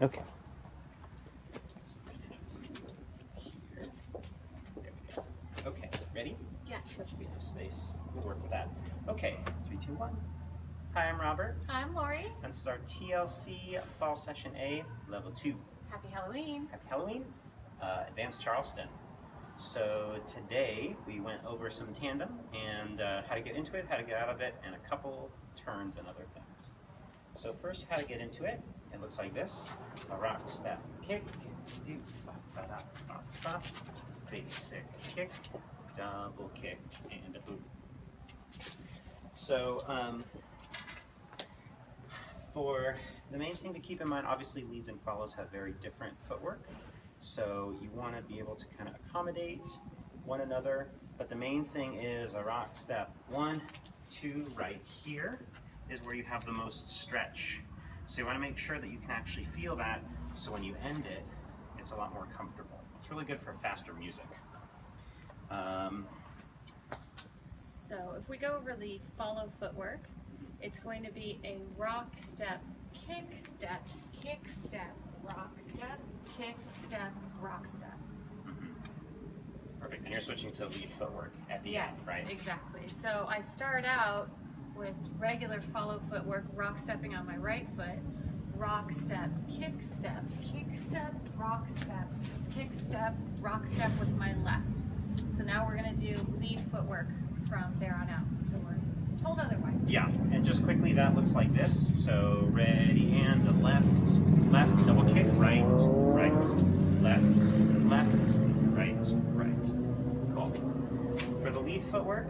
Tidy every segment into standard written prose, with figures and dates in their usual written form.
Okay. Okay, ready? Yes. That should be enough space. We'll work with that. Okay, 3, 2, 1. Hi, I'm Robert. Hi, I'm Lori. And this is our TLC Fall Session A, Level 2. Happy Halloween. Happy Halloween, Advanced Charleston. So today we went over some tandem and how to get into it, how to get out of it, and a couple turns and other things. So first, how to get into it. It looks like this. A rock, step, kick, do, ba, ba, da, ba, ba. Basic kick, double kick, and a boot. So for the main thing to keep in mind, obviously leads and follows have very different footwork. So you want to be able to kind of accommodate one another. But the main thing is a rock step. 1, 2, right here is where you have the most stretch. So you want to make sure that you can actually feel that, so when you end it, it's a lot more comfortable. It's really good for faster music. So if we go over the follow footwork, it's going to be a rock step, kick step, rock step, kick step, rock step. Perfect. And you're switching to lead footwork at the end, right? Yes, exactly. So I start out with regular follow footwork, rock stepping on my right foot, rock step, rock step, kick step, rock step with my left. So now we're going to do lead footwork from there on out. So we're told otherwise. Yeah, and just quickly, that looks like this. So ready, and left, left, double kick, right, right, left, left, right, right. Cool. For the lead footwork,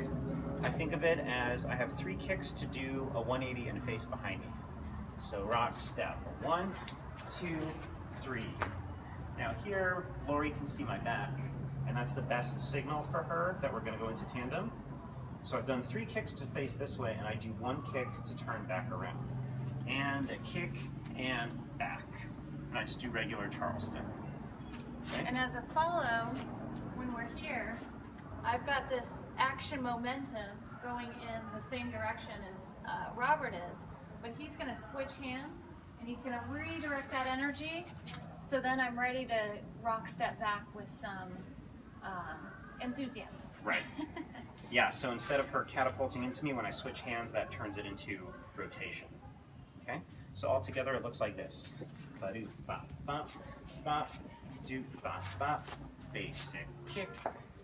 I think of it as I have 3 kicks to do a 180 and face behind me. So rock step, 1, 2, 3. Now here, Lori can see my back, and that's the best signal for her that we're going to go into tandem. So I've done 3 kicks to face this way, and I do 1 kick to turn back around. And a kick and back. And I just do regular Charleston. Okay? And as a follow, when we're here, I've got this action momentum going in the same direction as Robert is, but he's going to switch hands and he's going to redirect that energy. So then I'm ready to rock step back with some enthusiasm. Right. Yeah, so instead of her catapulting into me, when I switch hands, that turns it into rotation. Okay? So all together it looks like this. Ba-do, ba, ba, ba, do, ba, ba, basic kick,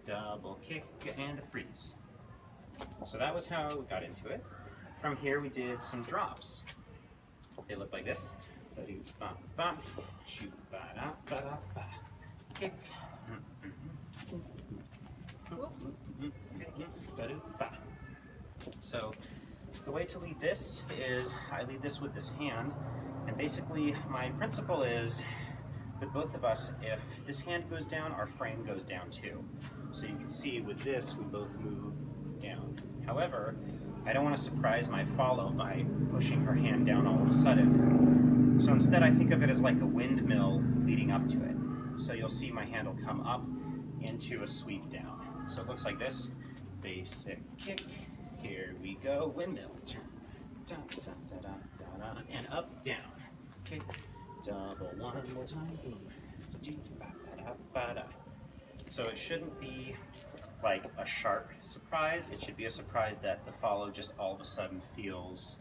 double kick, and a freeze. So that was how we got into it. From here we did some drops. They look like this. Ba-do, ba, ba, shoot, ba, da, ba, da, ba, kick. So the way to lead this is I lead this with this hand, and basically my principle is with both of us, if this hand goes down, our frame goes down too. So you can see with this we both move down. However, I don't want to surprise my follow by pushing her hand down all of a sudden. So instead I think of it as like a windmill leading up to it. So you'll see my hand will come up into a sweep down. So it looks like this. Basic kick. Here we go. Windmill. Turn. Dun, dun, dun, dun, dun, dun, and up, down. Kick. Double one more time. So it shouldn't be like a sharp surprise. It should be a surprise that the follow just all of a sudden feels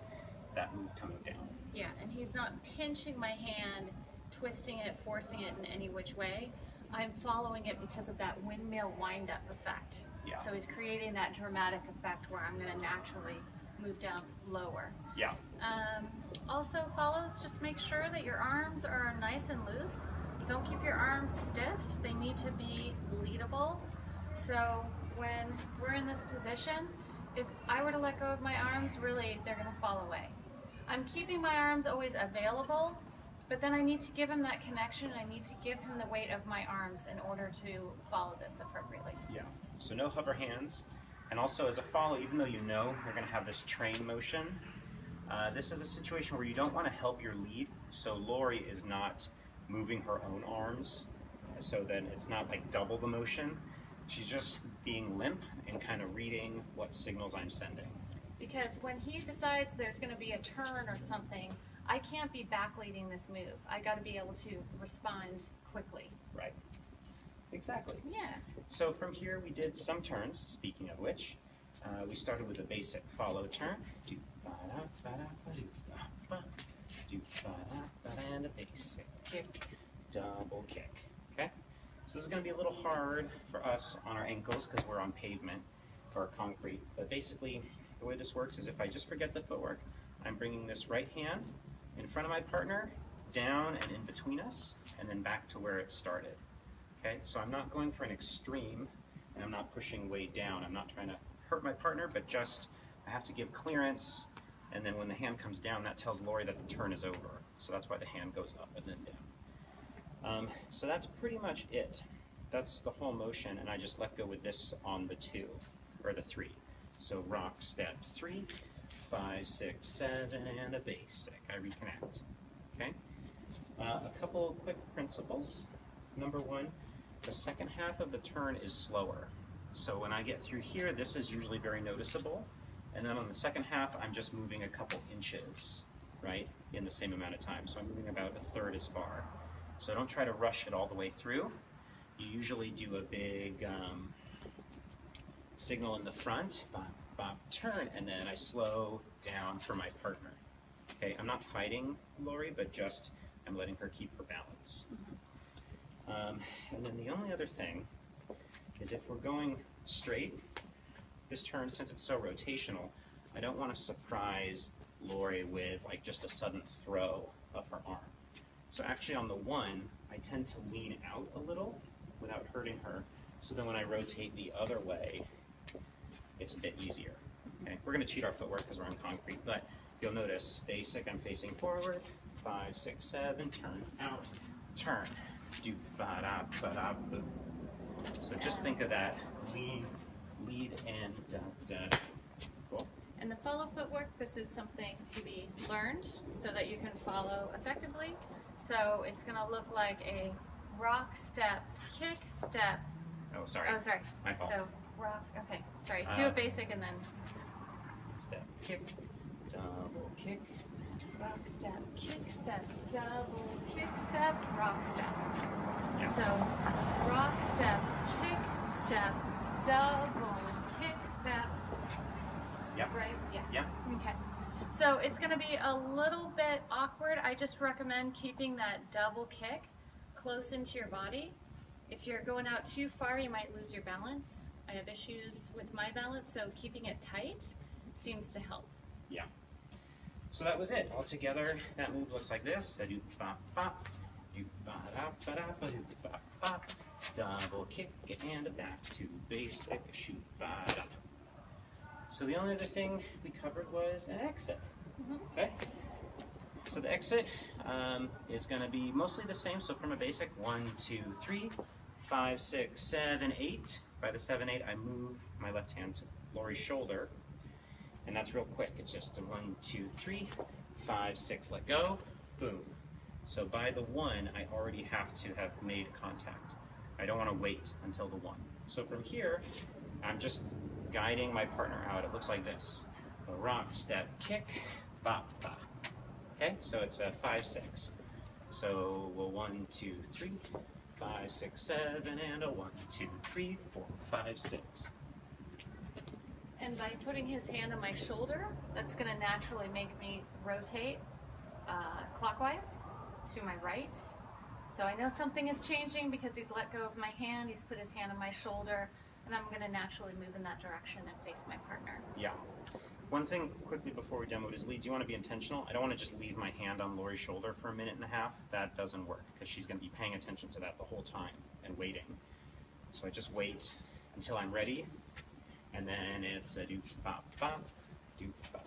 that move coming down. Yeah, and he's not pinching my hand, twisting it, forcing it in any which way. I'm following it because of that windmill wind-up effect. Yeah. So he's creating that dramatic effect where I'm going to naturally move down lower. Yeah. Also, follows, just make sure that your arms are nice and loose. Don't keep your arms stiff. They need to be leadable. So when we're in this position, if I were to let go of my arms, really, they're going to fall away. I'm keeping my arms always available, but then I need to give him that connection. I need to give him the weight of my arms in order to follow this appropriately. Yeah. So no hover hands. And also as a follow, even though you know you're going to have this train motion, this is a situation where you don't want to help your lead. So Lori is not moving her own arms. So then it's not like double the motion. She's just being limp and kind of reading what signals I'm sending. Because when he decides there's going to be a turn or something, I can't be back leading this move. I got to be able to respond quickly. Right. Exactly. Yeah. So from here we did some turns, speaking of which. We started with a basic follow turn. Do ba da ba da ba do ba ba. Do ba da ba da, and a basic kick, double kick. Okay? So this is going to be a little hard for us on our ankles because we're on pavement or concrete. But basically, the way this works is if I just forget the footwork, I'm bringing this right hand in front of my partner, down and in between us, and then back to where it started. Okay? So I'm not going for an extreme, and I'm not pushing way down. I'm not trying to hurt my partner, but just I have to give clearance, and then when the hand comes down, that tells Lori that the turn is over. So that's why the hand goes up and then down. So that's pretty much it. That's the whole motion, and I just let go with this on the 2, or the 3. So rock, step, 3, 5, 6, 7, and a basic. I reconnect. Okay? A couple quick principles. Number 1, the second half of the turn is slower. So when I get through here, this is usually very noticeable. And then on the second half, I'm just moving a couple inches, right, in the same amount of time. So I'm moving about a third as far. So don't try to rush it all the way through. You usually do a big signal in the front, bop, bop, turn, and then I slow down for my partner. Okay, I'm not fighting Lori, but just I'm letting her keep her balance. And then the only other thing is if we're going straight, this turn, since it's so rotational, I don't want to surprise Lori with like just a sudden throw of her arm. So actually on the 1, I tend to lean out a little without hurting her. So then when I rotate the other way, it's a bit easier. Okay, we're going to cheat our footwork because we're on concrete, but you'll notice basic, I'm facing forward, 5, 6, 7, turn out, turn, do ba da ba da boo. So just think of that, lead and da da. Cool. And the follow footwork, this is something to be learned so that you can follow effectively. So it's going to look like a rock, step, kick, step. Oh, sorry. Oh, sorry. My fault. So rock, okay, sorry. Do a basic and then step, kick, double kick. rock, step, kick, step, double, kick, step, rock, step. Yeah. So rock, step, kick, step, double, kick, step. Yep. Right? Yeah. Yep. Okay. So it's going to be a little bit awkward. I just recommend keeping that double kick close into your body. If you're going out too far, you might lose your balance. I have issues with my balance, so keeping it tight seems to help. Yeah. So that was it. All together, that move looks like this. I do bop bop, do ba da ba da ba do bop bop, double kick and back to basic shoot ba da. So the only other thing we covered was an exit. Okay. So the exit is going to be mostly the same. So from a basic 1, 2, 3, 5, 6, 7, 8. By the 7, 8, I move my left hand to Lori's shoulder. And that's real quick. It's just a 1, 2, 3, 5, 6, let go, boom. So by the 1, I already have to have made contact. I don't want to wait until the 1. So from here, I'm just guiding my partner out. It looks like this. A rock, step, kick, bop, bop. Okay, so it's a 5, 6. So we'll 1, 2, 3, 5, 6, 7, and a 1, 2, 3, 4, 5, 6. And by putting his hand on my shoulder, that's going to naturally make me rotate clockwise to my right. So I know something is changing because he's let go of my hand, he's put his hand on my shoulder, and I'm going to naturally move in that direction and face my partner. Yeah. One thing quickly before we demo his leads, you want to be intentional. I don't want to just leave my hand on Lori's shoulder for a minute and a half. That doesn't work because she's going to be paying attention to that the whole time and waiting. So I just wait until I'm ready, and then it's a do bop bop, do bop.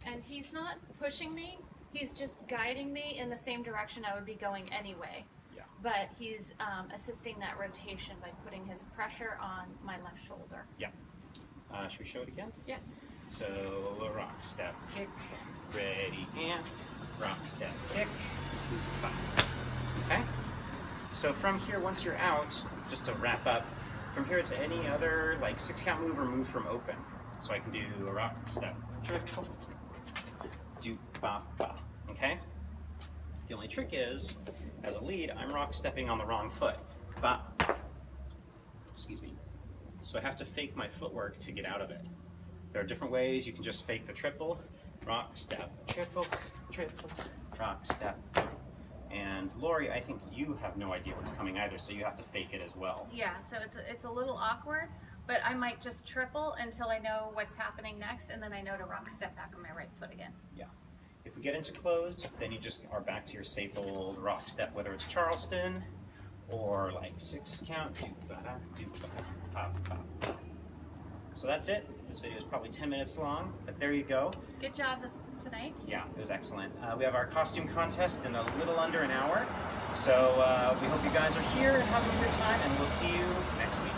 And he's not pushing me, he's just guiding me in the same direction I would be going anyway. Yeah. But he's assisting that rotation by putting his pressure on my left shoulder. Yeah. Should we show it again? Yeah. So a rock, step, kick, ready, and rock, step, kick, 5. Okay? So from here, once you're out, just to wrap up, from here it's any other like 6-count move or move from open. So I can do a rock, step, triple, do bop bop, okay? The only trick is, as a lead, I'm rock stepping on the wrong foot. Excuse me. So I have to fake my footwork to get out of it. There are different ways. You can just fake the triple, rock, step, triple, triple, rock, step. And Lori, I think you have no idea what's coming either, so you have to fake it as well. Yeah, so it's a little awkward, but I might just triple until I know what's happening next, and then I know to rock step back on my right foot again. Yeah. If we get into closed, then you just are back to your safe old rock step, whether it's Charleston or like 6 count, pop, pop, pop. So that's it. This video is probably 10 minutes long, but there you go. Good job tonight. Yeah, it was excellent. We have our costume contest in a little under an hour, so we hope you guys are here and having a good time, and we'll see you next week.